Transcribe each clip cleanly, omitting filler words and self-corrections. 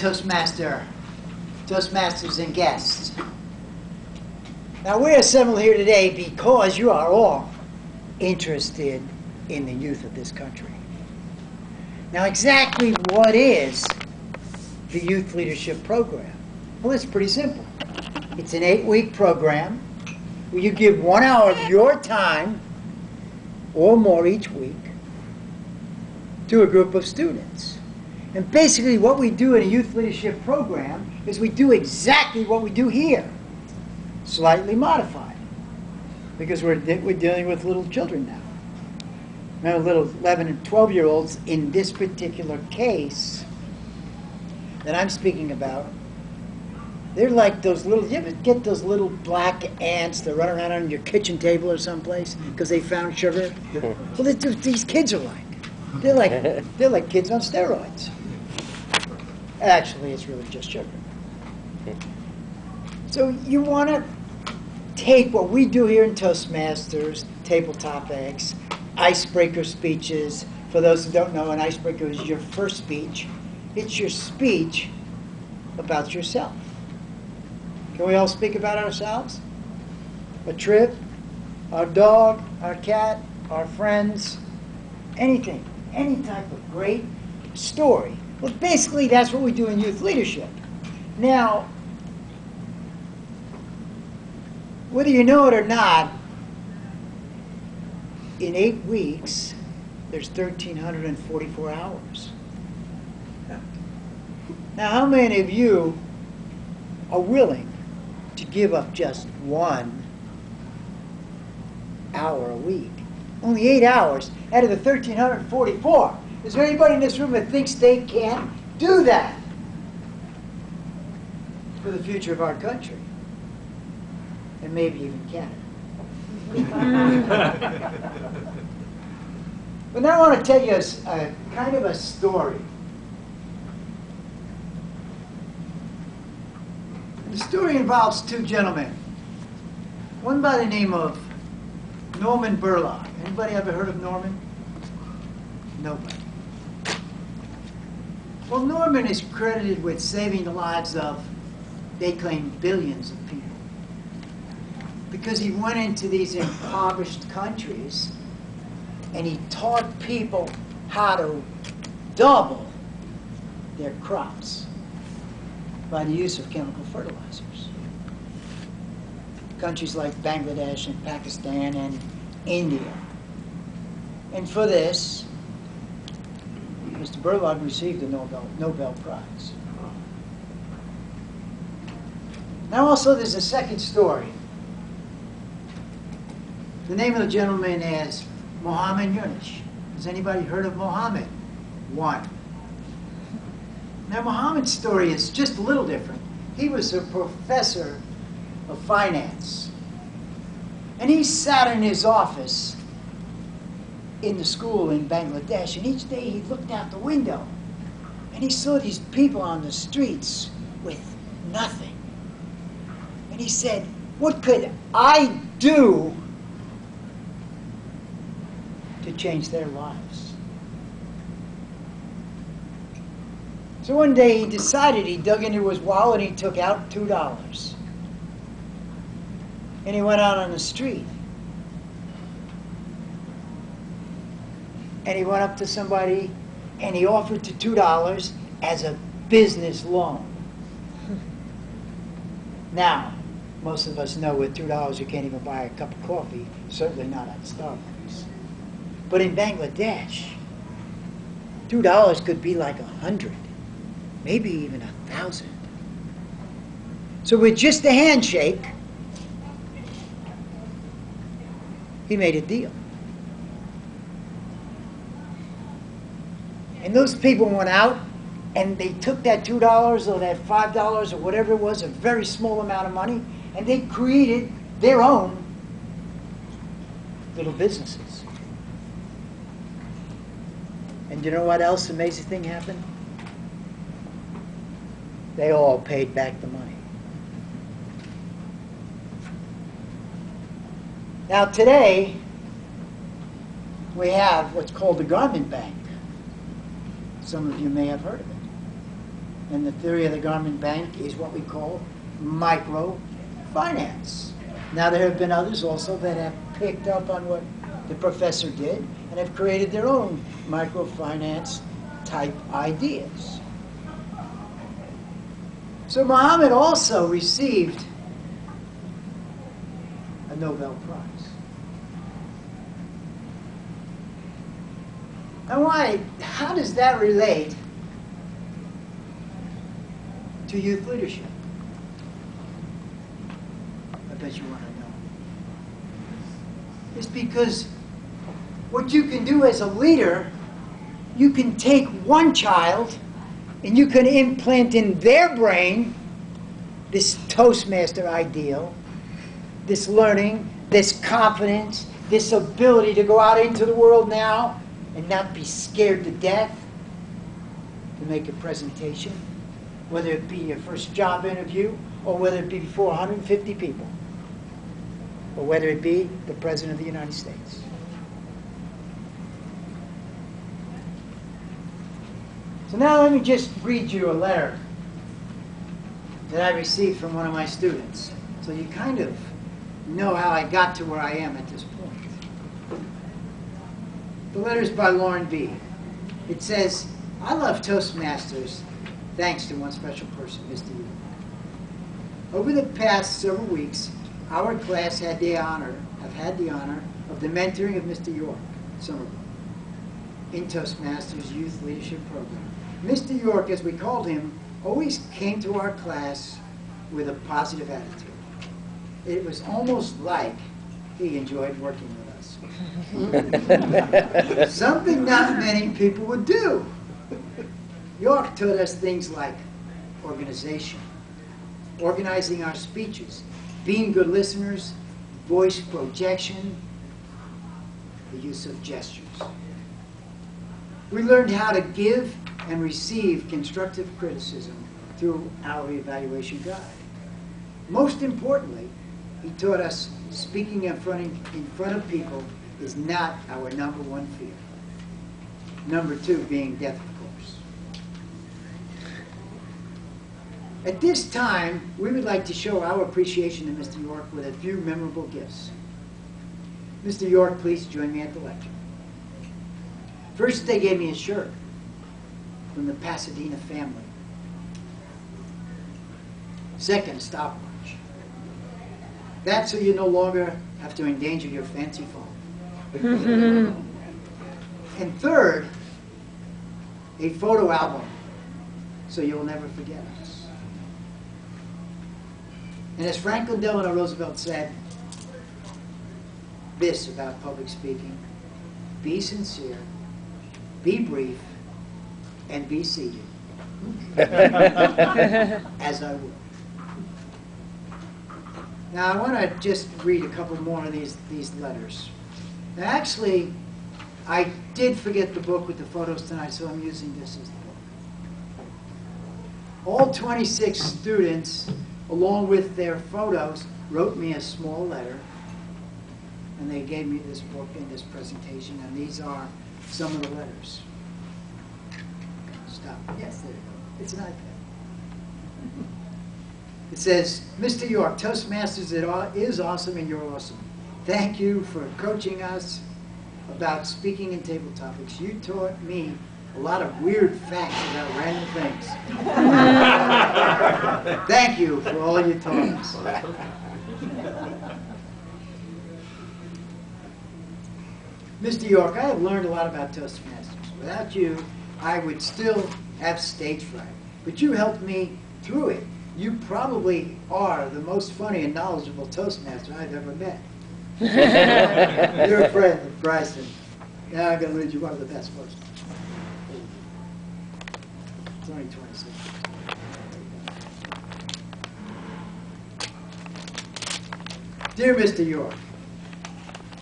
Toastmasters and guests. Now we're assembled here today because you are all interested in the youth of this country. Now exactly what is the Youth Leadership Program? Well, it's pretty simple. It's an 8-week program where you give 1 hour of your time or more each week to a group of students. And basically what we do in a Youth Leadership Program is we do exactly what we do here, slightly modified, because we're dealing with little children now. Remember, little 11 and 12-year-olds in this particular case that I'm speaking about, they're like those little, you ever get those little black ants that run around on your kitchen table or someplace because they found sugar? Well, that's what these kids are like. They're like kids on steroids. Actually, it's really just sugar. So you want to take what we do here in Toastmasters, table topics, icebreaker speeches. For those who don't know, an icebreaker is your first speech. It's your speech about yourself. Can we all speak about ourselves? A trip, our dog, our cat, our friends, anything, any type of great story. Well, basically, that's what we do in youth leadership. Now, whether you know it or not, in 8 weeks, there's 1,344 hours. Now, how many of you are willing to give up just 1 hour a week? Only 8 hours out of the 1,344. Is there anybody in this room that thinks they can't do that for the future of our country? And maybe even Canada. But now I want to tell you a kind of a story. The story involves 2 gentlemen. One by the name of Norman Burlock. Anybody ever heard of Norman? Nobody. Well, Norman is credited with saving the lives of, they claim, billions of people. Because he went into these impoverished countries and he taught people how to double their crops by the use of chemical fertilizers. Countries like Bangladesh and Pakistan and India. And for this, Mr. Burlock received a Nobel Prize. Now also there's a second story. The name of the gentleman is Muhammad Yunus. Has anybody heard of Muhammad? 1. Now Muhammad's story is just a little different. He was a professor of finance. And he sat in his office in the school in Bangladesh, and each day he looked out the window and he saw these people on the streets with nothing. And he said, what could I do to change their lives? So one day he decided, he dug into his wallet and he took out $2. And he went out on the street. And he went up to somebody and he offered to $2 as a business loan. Now, most of us know with $2 you can't even buy a cup of coffee, certainly not at Starbucks. But in Bangladesh, $2 could be like 100, maybe even 1,000. So with just a handshake, he made a deal. And those people went out and they took that $2 or that $5 or whatever it was, a very small amount of money, and they created their own little businesses. And you know what else amazing thing happened? They all paid back the money. Now today, we have what's called the Garment Bank. Some of you may have heard of it. in the theory of the Garment Bank is what we call microfinance. Now, there have been others also that have picked up on what the professor did and have created their own microfinance type ideas. So Muhammad also received a Nobel Prize. Now, how does that relate to youth leadership? I bet you want to know. It's because what you can do as a leader, you can take one child and you can implant in their brain this Toastmaster ideal, this learning, this confidence, this ability to go out into the world now and not be scared to death to make a presentation, whether it be your first job interview or whether it be before 150 people, or whether it be the President of the United States. So now let me just read you a letter that I received from one of my students, so you kind of know how I got to where I am at this point. The letter's by Lauren B. It says, "I love Toastmasters thanks to one special person, Mr. York. Over the past several weeks, our class have had the honor of the mentoring of Mr. York, Somerville, in Toastmasters Youth Leadership Program. Mr. York, as we called him, always came to our class with a positive attitude. It was almost like he enjoyed working with us. Something not many people would do. York taught us things like organization, organizing our speeches, being good listeners, voice projection, the use of gestures. We learned how to give and receive constructive criticism through our evaluation guide. Most importantly, he taught us speaking in front of people is not our number one fear. Number two being death, of course. At this time, we would like to show our appreciation to Mr. York with a few memorable gifts. Mr. York, please join me at the lecture. First, they gave me a shirt from the Pasadena family. Second, a stopwatch. That's so you no longer have to endanger your fancy phone. And third, a photo album, so you'll never forget us. And as Franklin Delano Roosevelt said this about public speaking: be sincere, be brief, and be seated. As I will. Now I want to just read a couple more of these letters. Now actually, I did forget the book with the photos tonight, so I'm using this as the book. All 26 students, along with their photos, wrote me a small letter, and they gave me this book in this presentation, and these are some of the letters. Stop. Yes, there you go. It's an iPad. It says, Mr. York, Toastmasters is awesome and you're awesome. Thank you for coaching us about speaking in table topics. You taught me a lot of weird facts about random things. Thank you for all you taught us. Mr. York, I have learned a lot about Toastmasters. Without you, I would still have stage fright. But you helped me through it. You probably are the most funny and knowledgeable Toastmaster I've ever met. You're a friend of Bryson. Now I'm going to read you one of the best books. It's only 26. Dear Mr. York,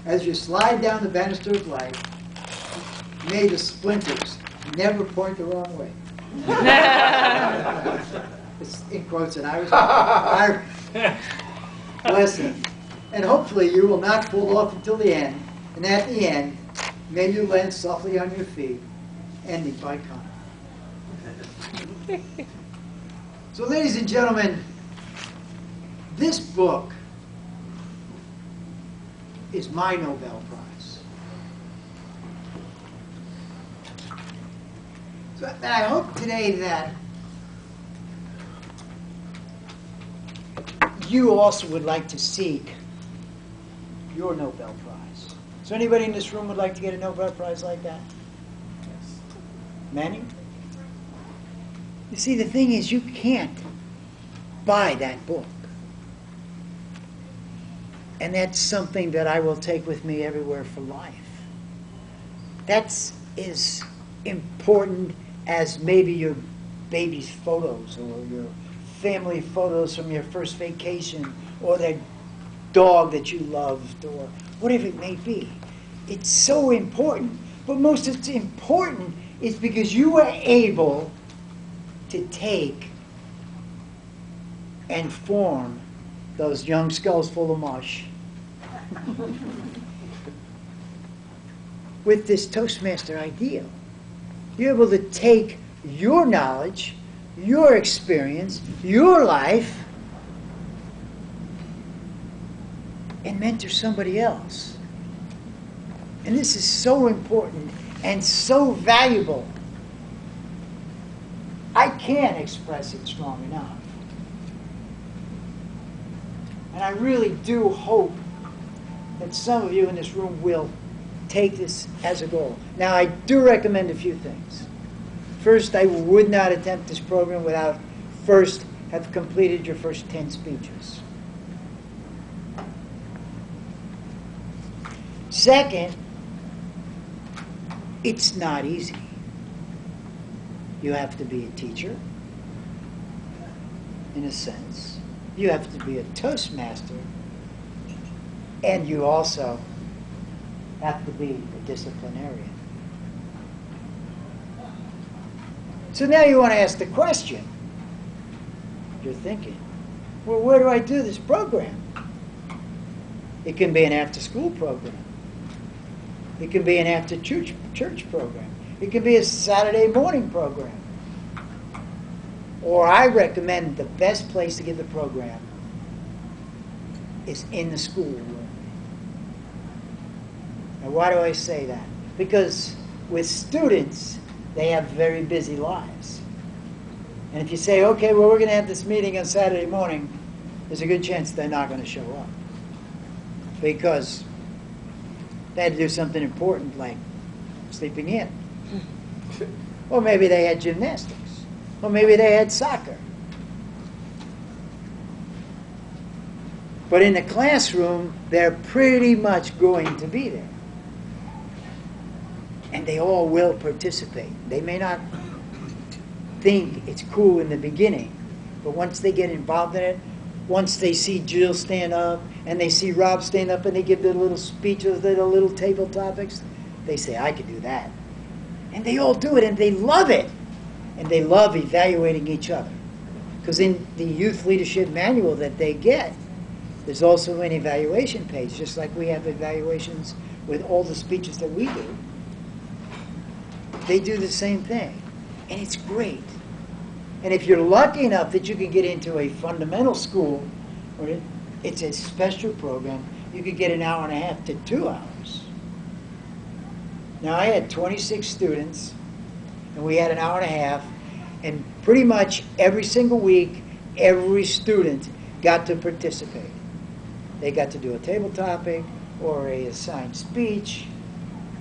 as you slide down the banister of life, may the splinters never point the wrong way. It's in quotes in Irish. Listen, and hopefully you will not fall off until the end. And at the end, may you land softly on your feet, ending by Connor. So, ladies and gentlemen, this book is my Nobel Prize. So I hope today that you also would like to seek your Nobel Prize. So anybody in this room would like to get a Nobel Prize like that? Yes. Many? You see, the thing is, you can't buy that book. And that's something that I will take with me everywhere for life. That's as important as maybe your baby's photos or your family photos from your first vacation or that dog that you loved or whatever it may be. It's so important. But most it's important is because you were able to take and form those young skulls full of mush with this Toastmaster ideal. You're able to take your knowledge, your experience, your life, and mentor somebody else. And this is so important and so valuable. I can't express it strong enough. And I really do hope that some of you in this room will take this as a goal. Now, I do recommend a few things. First, I would not attempt this program without first have completed your first 10 speeches. Second, it's not easy. You have to be a teacher, in a sense. You have to be a Toastmaster, and you also have to be a disciplinarian. So now you want to ask the question. You're thinking, well, where do I do this program? It can be an after-school program. It can be an after-church program. It can be a Saturday morning program. Or I recommend the best place to give the program is in the schoolroom. Now, why do I say that? Because with students, they have very busy lives. And if you say, okay, well, we're going to have this meeting on Saturday morning, there's a good chance they're not going to show up. Because they had to do something important like sleeping in. Or maybe they had gymnastics. Or maybe they had soccer. But in the classroom, they're pretty much going to be there. And they all will participate. They may not think it's cool in the beginning, but once they get involved in it, once they see Jill stand up, and they see Rob stand up, and they give their little speeches, their little table topics, they say, I can do that. And they all do it, and they love it. And they love evaluating each other. Because in the youth leadership manual that they get, there's also an evaluation page, just like we have evaluations with all the speeches that we do. They do the same thing. And it's great. And if you're lucky enough that you can get into a fundamental school, or it's a special program, you could get an hour and a half to 2 hours. Now, I had 26 students, and we had an hour and a half, and pretty much every single week, every student got to participate. They got to do a table topic, or a assigned speech,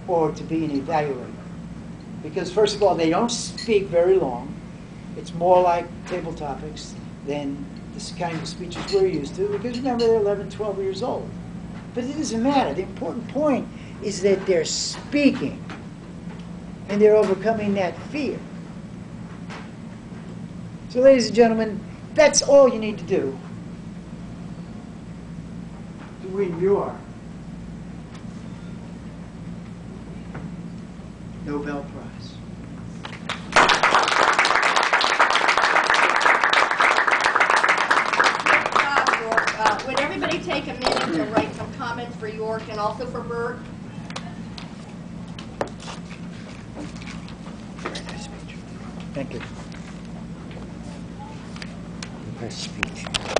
or to be an evaluator. Because first of all, they don't speak very long. It's more like table topics than this kind of speeches we're used to, because remember, they're 11, 12 years old. But it doesn't matter. The important point is that they're speaking, and they're overcoming that fear. So, ladies and gentlemen, that's all you need to do to win your Nobel Prize. Would everybody take a minute to write some comments for York and also for Bert? Very nice speech. Thank you. her speech.